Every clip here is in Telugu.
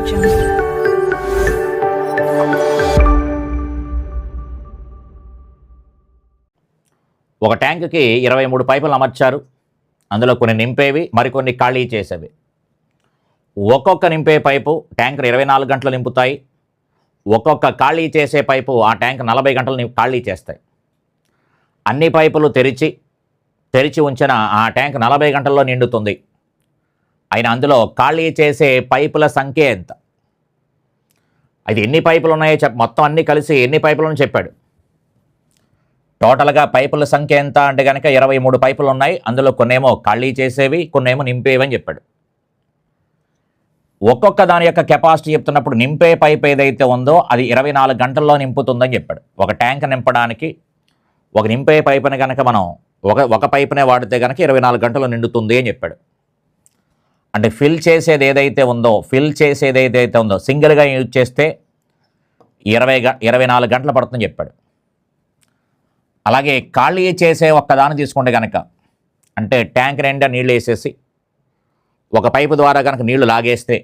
Jungle. ఒక ట్యాంకుకి 23 పైపులు అమర్చారు. అందులో కొన్ని నింపేవి, మరికొన్ని ఖాళీ చేసేవి. ఒక్కొక్క నింపే పైపు ట్యాంకర్ 24 గంటలు నింపుతాయి. ఒక్కొక్క ఖాళీ చేసే పైపు ఆ ట్యాంక్ 40 గంటలు ఖాళీ చేస్తాయి. అన్ని పైపులు తెరిచి ఉంచిన ఆ ట్యాంక్ 40 గంటల్లో నిండుతుంది. అయినా అందులో ఖాళీ చేసే పైపుల సంఖ్య ఎంత? అది ఎన్ని పైపులు ఉన్నాయో మొత్తం అన్నీ కలిసి ఎన్ని పైపులను చెప్పాడు. టోటల్గా పైపుల సంఖ్య ఎంత అంటే కనుక 23 పైపులు ఉన్నాయి. అందులో కొన్నేమో ఖాళీ చేసేవి, కొన్నేమో నింపేవి అని చెప్పాడు. ఒక్కొక్క దాని యొక్క కెపాసిటీ చెప్తున్నప్పుడు నింపే పైప్ ఏదైతే ఉందో అది 24 గంటల్లో నింపుతుందని చెప్పాడు. ఒక ట్యాంక్ నింపడానికి ఒక నింపే పైపుని కనుక మనం ఒక పైపునే వాడితే కనుక 24 గంటలు నిండుతుంది అని చెప్పాడు. అంటే ఫిల్ చేసేది ఏదైతే ఉందో సింగిల్గా యూజ్ చేస్తే 24 గంటలు పడుతుందని చెప్పాడు. అలాగే ఖాళీ చేసే ఒక్కదాన్ని తీసుకుంటే కనుక అంటే ట్యాంక్ నిండా నీళ్ళు వేసేసి ఒక పైపు ద్వారా కనుక నీళ్లు లాగేస్తే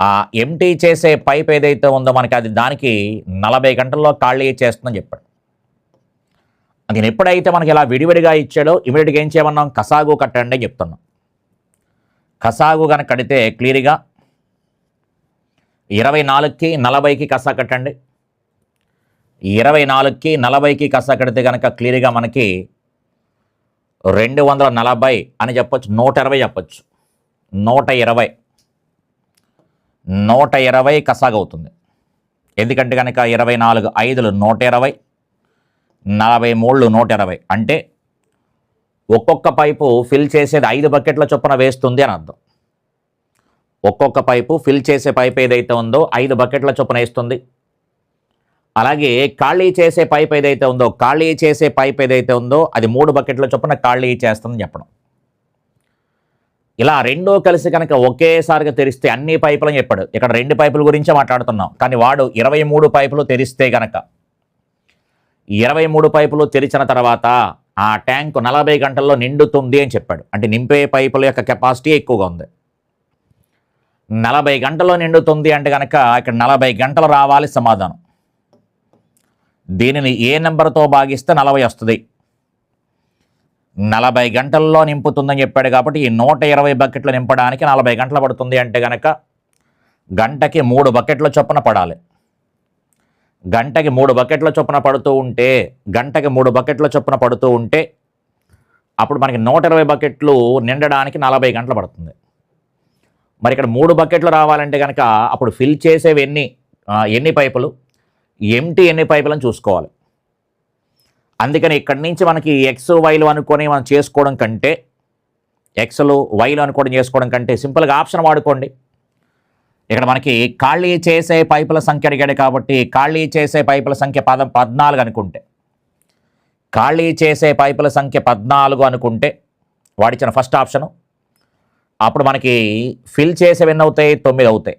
ఆ ఎంటీ చేసే పైప్ ఏదైతే ఉందో మనకి అది దానికి 40 గంటల్లో ఖాళీ చేస్తుందని చెప్పాడు. అది ఎప్పుడైతే మనకి ఇలా విడివిడిగా ఇచ్చాడో ఇమీడియట్గా ఏం చేయమన్నాం, కసాగు కట్టండి అని చెప్తున్నాం. కసాగు కనుక కడితే క్లియర్గా 24కి 40కి కసా కట్టండి. 24కి 40కి కసా కడితే కనుక క్లియర్గా మనకి 240 అని చెప్పొచ్చు, 120 చెప్పొచ్చు. 120 కసాగా అవుతుంది. ఎందుకంటే కనుక 24 5లు 120, 43 120 అంటే ఒక్కొక్క పైపు ఫిల్ చేసేది 5 బకెట్ల చొప్పున వేస్తుంది అని అర్థం. ఒక్కొక్క పైపు ఫిల్ చేసే పైప్ ఏదైతే ఉందో 5 బకెట్ల చొప్పున వేస్తుంది. అలాగే ఖాళీ చేసే పైప్ ఏదైతే ఉందో అది 3 బకెట్ల చొప్పున ఖాళీ చేస్తుందని చెప్పడం. ఇలా రెండో కలిసి కనుక ఒకేసారిగా తెరిస్తే అన్ని పైపులని చెప్పాడు. ఇక్కడ 2 పైపుల గురించే మాట్లాడుతున్నాం. కానీ వాడు 23 పైపులు తెరిస్తే కనుక 23 పైపులు తెరిచిన తర్వాత ఆ ట్యాంకు 40 గంటల్లో నిండుతుంది అని చెప్పాడు. అంటే నింపే పైపుల యొక్క కెపాసిటీ ఎక్కువగా ఉంది. 40 గంటల్లో నిండుతుంది అంటే కనుక ఇక్కడ 40 గంటలు రావాలి సమాధానం. దీనిని ఏ నెంబర్తో భాగిస్తే 40 వస్తుంది. 40 గంటల్లో నింపుతుందని చెప్పాడు కాబట్టి ఈ 120 బకెట్లు నింపడానికి 40 గంటలు పడుతుంది అంటే కనుక గంటకి 3 బకెట్ల చొప్పున పడాలి. గంటకి 3 బకెట్ల చొప్పున పడుతూ ఉంటే అప్పుడు మనకి 120 బకెట్లు నిండడానికి 40 గంటలు పడుతుంది. మరి ఇక్కడ 3 బకెట్లు రావాలంటే కనుక అప్పుడు ఫిల్ చేసేవి ఎన్ని పైపులు, ఎంటీ ఎన్ని పైపులను చూసుకోవాలి. అందుకని ఇక్కడి నుంచి మనకి ఎక్స్ వైలు అనుకొని మనం చేసుకోవడం కంటే సింపుల్గా ఆప్షన్ వాడుకోండి. ఇక్కడ మనకి ఖాళీ చేసే పైపుల సంఖ్య అడిగాడు కాబట్టి ఖాళీ చేసే పైపుల సంఖ్య 14 అనుకుంటే, వాడిచ్చిన ఫస్ట్ ఆప్షను అప్పుడు మనకి ఫిల్ చేసేవి ఎన్ని అవుతాయి, 9 అవుతాయి.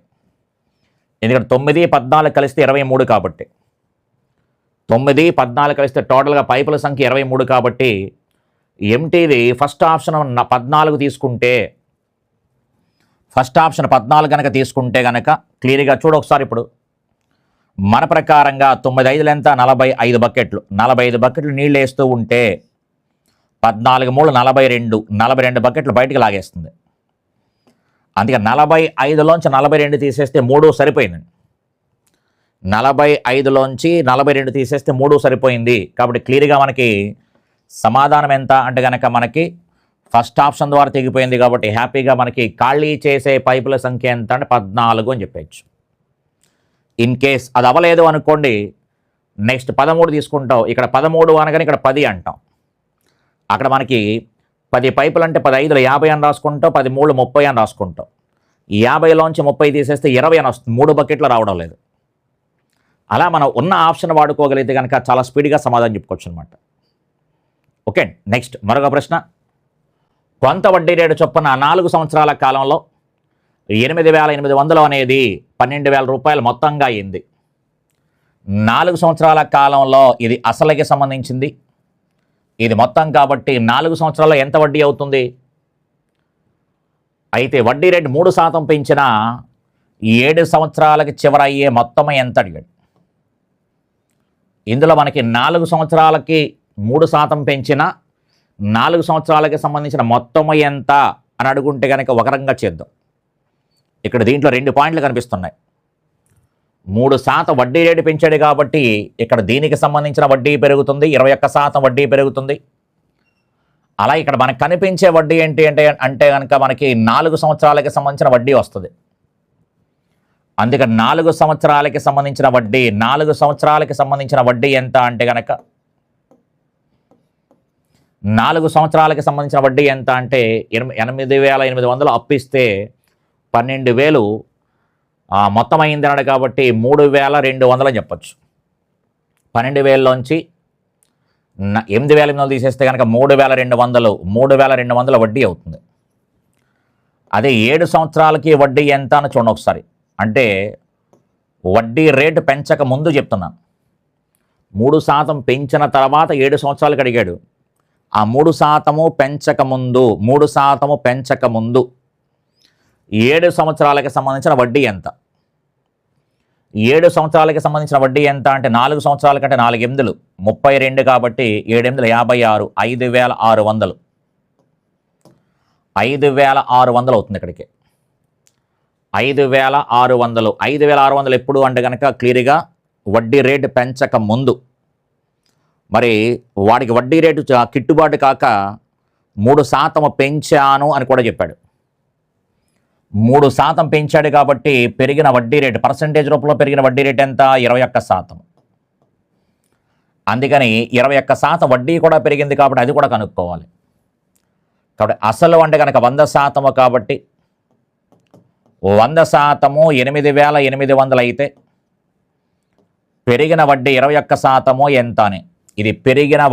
ఎందుకంటే 9, 14 కలిస్తే 23 కాబట్టి 9, 14 కలిస్తే టోటల్గా పైపుల సంఖ్య 23 కాబట్టి ఎంటీది ఫస్ట్ ఆప్షన్ 14 తీసుకుంటే కనుక తీసుకుంటే క్లియర్గా చూడు ఒకసారి. ఇప్పుడు మన ప్రకారంగా 9 5 ఎంత 45 బకెట్లు, 45 బకెట్లు నీళ్ళు వేస్తూ ఉంటే 14 3 42 బకెట్లు బయటికి లాగేస్తుంది. అందుకే 45లోంచి 42 తీసేస్తే 3 సరిపోయిందండి. 45లోంచి 42 తీసేస్తే 3 సరిపోయింది. కాబట్టి క్లియర్గా మనకి సమాధానం ఎంత అంటే కనుక మనకి ఫస్ట్ ఆప్షన్ ద్వారా తెగిపోయింది. కాబట్టి హ్యాపీగా మనకి ఖాళీ చేసే పైపుల సంఖ్య ఎంత అంటే 14 అని చెప్పచ్చు. ఇన్ కేస్ అది అవ్వలేదు అనుకోండి, నెక్స్ట్ 13 తీసుకుంటాం. ఇక్కడ 13 అనగానే ఇక్కడ 10 అంటాం. అక్కడ మనకి 10 పైపులు అంటే 10 5లు 50 అని రాసుకుంటాం, 10 3 30 అని రాసుకుంటాం. 50లోంచి 30 తీసేస్తే 20 అని వస్తుంది. 3 బకెట్లు రావడం లేదు. అలా మనం ఉన్న ఆప్షన్ వాడుకోగలిగితే కనుక చాలా స్పీడ్గా సమాధానం చెప్పుకోవచ్చు అనమాట. ఓకే, నెక్స్ట్ మరొక ప్రశ్న. కొంత వడ్డీ రేటు చొప్పున 4 సంవత్సరాల కాలంలో 8,800 అనేది 12,000 రూపాయలు మొత్తంగా అయింది. 4 సంవత్సరాల కాలంలో ఇది అసలుకి సంబంధించింది, ఇది మొత్తం కాబట్టి 4 సంవత్సరాల్లో ఎంత వడ్డీ అవుతుంది? అయితే వడ్డీ రేటు 3% పెంచినా 7 సంవత్సరాలకి చివర అయ్యే మొత్తం ఎంత అడిగాడు. ఇందులో మనకి 4 సంవత్సరాలకి 3% పెంచిన 4 సంవత్సరాలకి సంబంధించిన మొత్తం ఎంత అని అడుగుంటే కనుక ఒక రకంగా చేద్దాం. ఇక్కడ దీంట్లో 2 పాయింట్లు కనిపిస్తున్నాయి. 3% వడ్డీ రేటు పెంచాడు కాబట్టి ఇక్కడ దీనికి సంబంధించిన వడ్డీ పెరుగుతుంది, 21% వడ్డీ పెరుగుతుంది. అలా ఇక్కడ మనకు కనిపించే వడ్డీ ఏంటి అంటే కనుక మనకి 4 సంవత్సరాలకి సంబంధించిన వడ్డీ వస్తుంది. అందుకని 4 సంవత్సరాలకి సంబంధించిన వడ్డీ 4 సంవత్సరాలకి సంబంధించిన వడ్డీ ఎంత అంటే కనుక 4 సంవత్సరాలకి సంబంధించిన వడ్డీ ఎంత అంటే 8,800 అప్పిస్తే 12,000 మొత్తం అయింది అన్నాడు కాబట్టి 3,200 అని చెప్పచ్చు. 12,000లోంచి 8,800 తీసేస్తే కనుక 3,200 వడ్డీ అవుతుంది. అదే 7 సంవత్సరాలకి వడ్డీ ఎంత అని చూడండి ఒకసారి. అంటే వడ్డీ రేటు పెంచక ముందు చెప్తున్నాను. 3% పెంచిన తర్వాత 7 సంవత్సరాలకు అడిగాడు. ఆ 3% పెంచక ముందు 7 సంవత్సరాలకి సంబంధించిన వడ్డీ ఎంత? 7 సంవత్సరాలకి సంబంధించిన వడ్డీ ఎంత అంటే 4 సంవత్సరాల కంటే 4 8 32 కాబట్టి 7 8 56 5,600 5,600 అవుతుంది. ఇక్కడికి 5,600 ఎప్పుడు అంటే కనుక క్లియర్గా వడ్డీ రేటు పెంచక ముందు. మరి వాడికి వడ్డీ రేటు గిట్టుబాటు కాక 3% పెంచాను అని కూడా చెప్పాడు. 3% పెంచాడు కాబట్టి పెరిగిన వడ్డీ రేటు పర్సంటేజ్ రూపంలో పెరిగిన వడ్డీ రేటు ఎంత? 21%. అందుకని 21% వడ్డీ కూడా పెరిగింది కాబట్టి అది కూడా కనుక్కోవాలి. కాబట్టి అసలు అంటే కనుక 100% కాబట్టి 100% 8,800 అయితే పెరిగిన వడ్డీ 21% ఎంత అని. ఇది పెరిగిన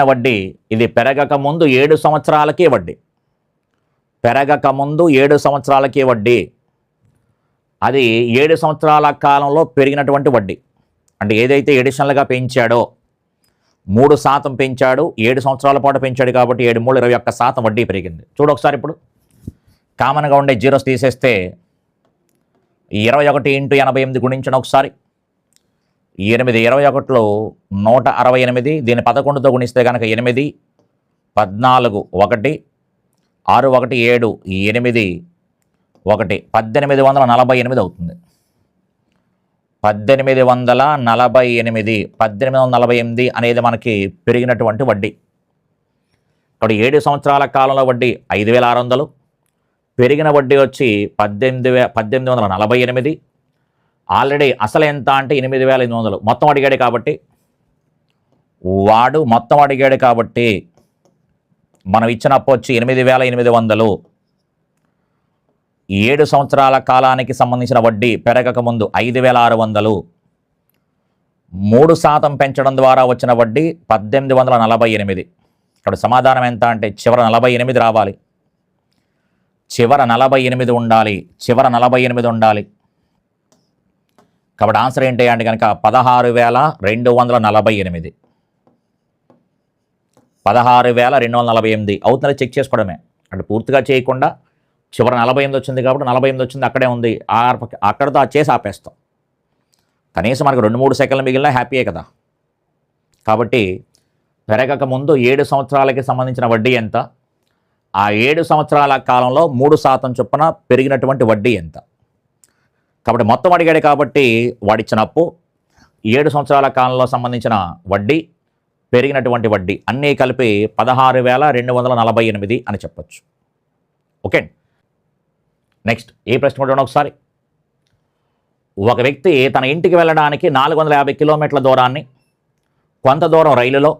వడ్డీ, ఇది పెరగక ముందు 7 సంవత్సరాలకి వడ్డీ, అది 7 సంవత్సరాల కాలంలో పెరిగినటువంటి వడ్డీ. అంటే ఏదైతే ఎడిషనల్గా పెంచాడో 3% పెంచాడు, 7 సంవత్సరాల పాటు పెంచాడు కాబట్టి 7 3 21% వడ్డీ పెరిగింది. చూడు ఒకసారి ఇప్పుడు కామన్గా ఉండే జీరోస్ తీసేస్తే 21 × 88 గుణించండి ఒకసారి. 8 21లో 168, దీన్ని 11తో గుణిస్తే కనుక 8 14 1 6 1 7 8 1 1848 అవుతుంది. 1848 అనేది మనకి పెరిగినటువంటి వడ్డీ. ఇప్పుడు 7 సంవత్సరాల కాలంలో వడ్డీ 5,600, పెరిగిన వడ్డీ వచ్చి 1848. ఆల్రెడీ అసలు ఎంత అంటే 8,800 మొత్తం అడిగాడు కాబట్టి మనం ఇచ్చిన అప్పు వచ్చి 8,800. 7 సంవత్సరాల కాలానికి సంబంధించిన వడ్డీ పెరగక ముందు 5,600, 3% పెంచడం ద్వారా వచ్చిన వడ్డీ 1848. ఇక్కడ సమాధానం ఎంత అంటే చివర 48 రావాలి, చివర 48 ఉండాలి. కాబట్టి ఆన్సర్ ఏంటి అంటే కనుక 16,248. 16,248 అవుతుందని చెక్ చేసుకోవడమే. అంటే పూర్తిగా చేయకుండా చివర 48 వచ్చింది కాబట్టి 48 వచ్చింది అక్కడే ఉంది, అక్కడితో చేసి ఆపేస్తాం. కనీసం మనకు 2-3 సెకండ్లు మిగిలినా హ్యాపీయే కదా. కాబట్టి పెరగక ముందు 7 సంవత్సరాలకి సంబంధించిన వడ్డీ ఎంత, ఆ 7 సంవత్సరాల కాలంలో 3% చొప్పున పెరిగినటువంటి వడ్డీ ఎంత. కాబట్టి మొత్తం అడిగాడు కాబట్టి వాడిచ్చిన అప్పు, 7 సంవత్సరాల కాలంలో సంబంధించిన వడ్డీ, పెరిగినటువంటి వడ్డీ అన్నీ కలిపి 16,248 అని చెప్పచ్చు. ఓకే, నెక్స్ట్ ఏ ప్రశ్న చూడండి ఒకసారి. ఒక వ్యక్తి తన ఇంటికి వెళ్ళడానికి 450 కిలోమీటర్ల దూరాన్ని కొంత దూరం రైలులో,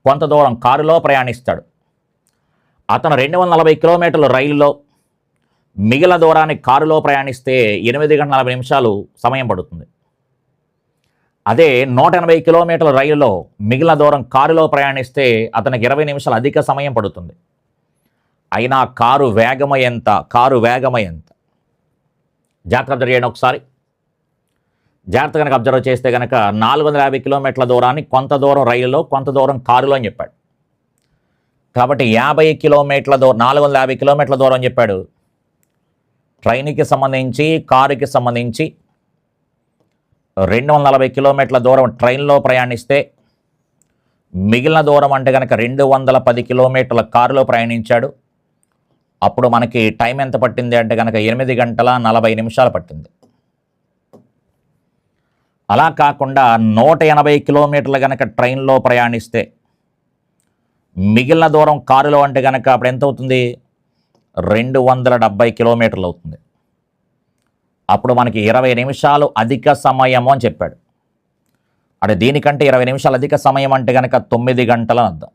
కొంత దూరం కారులో ప్రయాణిస్తాడు. అతను 240 కిలోమీటర్లు రైలులో, మిగిలిన దూరాన్ని కారులో ప్రయాణిస్తే 8 గంటల 40 నిమిషాలు సమయం పడుతుంది. అదే 180 కిలోమీటర్ల రైలులో మిగిలిన దూరం కారులో ప్రయాణిస్తే అతనికి 20 నిమిషాలు అధిక సమయం పడుతుంది. అయినా కారు వేగం ఎంత? జాగ్రత్తగా అబ్జర్వ్ చేయండి ఒకసారి. జాగ్రత్తగా కనుక అబ్జర్వ్ చేస్తే కనుక 450 కిలోమీటర్ల దూరాన్ని కొంత దూరం రైలులో, కొంత దూరం కారులో అని చెప్పాడు. కాబట్టి 450 కిలోమీటర్ల దూరం అని చెప్పాడు. ట్రైన్కి సంబంధించి కారుకి సంబంధించి 240 కిలోమీటర్ల దూరం ట్రైన్లో ప్రయాణిస్తే మిగిలిన దూరం అంటే కనుక 210 కిలోమీటర్ల కారులో ప్రయాణించాడు. అప్పుడు మనకి టైం ఎంత పట్టింది అంటే కనుక 8 గంటల 40 నిమిషాలు పట్టింది. అలా కాకుండా 180 కిలోమీటర్లు కనుక ట్రైన్లో ప్రయాణిస్తే మిగిలిన దూరం కారులో అంటే కనుక అప్పుడు ఎంత అవుతుంది? 270 కిలోమీటర్లు అవుతుంది. అప్పుడు మనకి 20 నిమిషాలు అధిక సమయము అని చెప్పాడు. అంటే దీనికంటే 20 నిమిషాలు అధిక సమయం అంటే కనుక 9 గంటల అర్థం.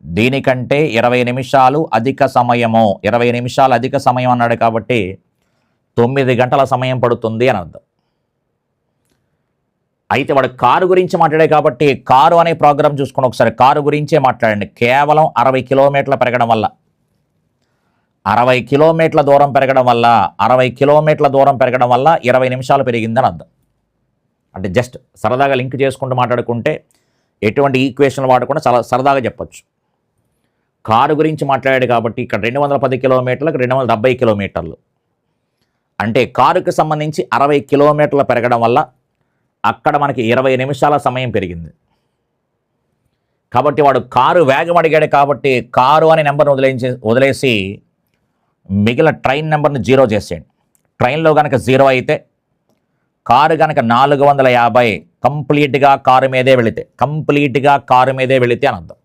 దీనికంటే 20 నిమిషాలు అధిక సమయము, 20 నిమిషాలు అధిక సమయం అన్నాడు కాబట్టి 9 గంటల సమయం పడుతుంది అని అర్థం. అయితే వాడు కారు గురించి మాట్లాడే కాబట్టి కారు అనే ప్రోగ్రామ్ చూసుకుని ఒకసారి కారు గురించే మాట్లాడండి. కేవలం 60 కిలోమీటర్లు పెరగడం వల్ల 60 కిలోమీటర్ల దూరం పెరగడం వల్ల 60 కిలోమీటర్ల దూరం పెరగడం వల్ల 20 నిమిషాలు పెరిగిందని అర్థం. అంటే జస్ట్ సరదాగా లింక్ చేసుకుంటూ మాట్లాడుకుంటే ఎటువంటి ఈక్వేషన్లు వాడకుండా చాలా సరదాగా చెప్పచ్చు. కారు గురించి మాట్లాడాడు కాబట్టి ఇక్కడ 210 కిలోమీటర్లకు 270 కిలోమీటర్లు అంటే కారుకి సంబంధించి 60 కిలోమీటర్లు పెరగడం వల్ల అక్కడ మనకి 20 నిమిషాల సమయం పెరిగింది. కాబట్టి వాడు కారు వేగం అడిగాడు కాబట్టి కారు అనే నెంబర్ని వదిలేసి మిగిలిన ట్రైన్ నెంబర్ని 0 చేసేయండి. ట్రైన్లో కనుక 0 అయితే కారు కనుక 450 కంప్లీట్గా కారు మీదే వెళితే అని అర్థం.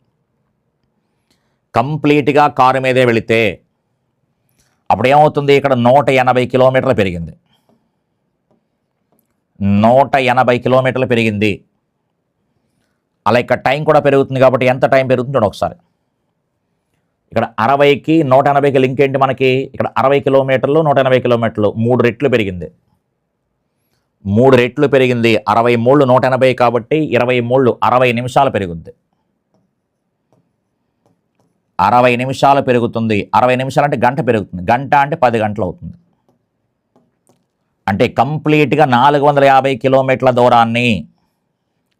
కంప్లీట్గా కారు మీదే వెళితే అప్పుడు ఏమవుతుంది? ఇక్కడ 180 కిలోమీటర్లు పెరిగింది. 180 కిలోమీటర్లు పెరిగింది. అలా ఇక్కడ టైం కూడా పెరుగుతుంది కాబట్టి ఎంత టైం పెరుగుతుంది చూడండి ఒకసారి. ఇక్కడ 60కి 180కి లింక్ ఏంటి మనకి? ఇక్కడ 60 కిలోమీటర్లు 180 కిలోమీటర్లు 3 రెట్లు పెరిగింది. 3 రెట్లు పెరిగింది. 63 180 కాబట్టి 23 60 నిమిషాలు పెరుగుద్ది. 60 నిమిషాలు పెరుగుతుంది. 60 నిమిషాలు అంటే గంట పెరుగుతుంది. గంట అంటే 10 గంటలు అవుతుంది. అంటే కంప్లీట్గా 450 కిలోమీటర్ల దూరాన్ని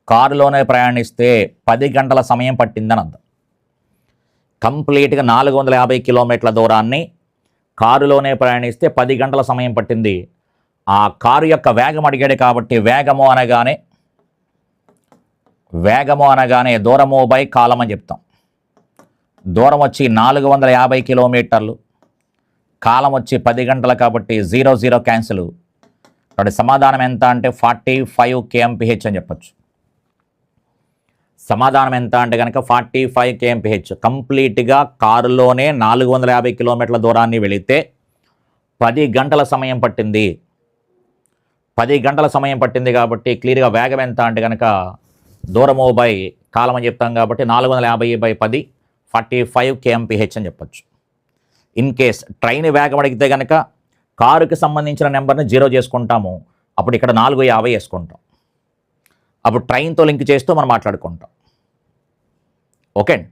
కారులోనే ప్రయాణిస్తే 10 గంటల సమయం పట్టిందని అర్థం. కంప్లీట్గా 450 కిలోమీటర్ల దూరాన్ని కారులోనే ప్రయాణిస్తే 10 గంటల సమయం పట్టింది. ఆ కారు యొక్క వేగం అడిగాడు కాబట్టి వేగము అనగానే దూరము బై కాలం అని చెప్తాం. దూరం వచ్చి 450 కిలోమీటర్లు, కాలం వచ్చి 10 గంటలు కాబట్టి 00 క్యాన్సిల్. కాబట్టి సమాధానం ఎంత అంటే 45 kmph అని చెప్పచ్చు. సమాధానం ఎంత అంటే కనుక 45 kmph. కంప్లీట్గా కారులోనే 450 కిలోమీటర్ల దూరాన్ని వెళితే 10 గంటల సమయం పట్టింది. 10 గంటల సమయం పట్టింది కాబట్టి క్లియర్గా వేగం ఎంత అంటే కనుక దూరము బై కాలం అని చెప్తాం కాబట్టి 450/10 45 kmph అని చెప్పచ్చు. ఇన్ కేస్ ట్రైన్ వేగం అడిగితే కనుక కారుకి సంబంధించిన నెంబర్ని 0 చేసుకుంటాము. అప్పుడు ఇక్కడ 450 వేసుకుంటాం. అప్పుడు ట్రైన్తో లింక్ చేస్తూ మనం మాట్లాడుకుంటాం. ఓకే అండి.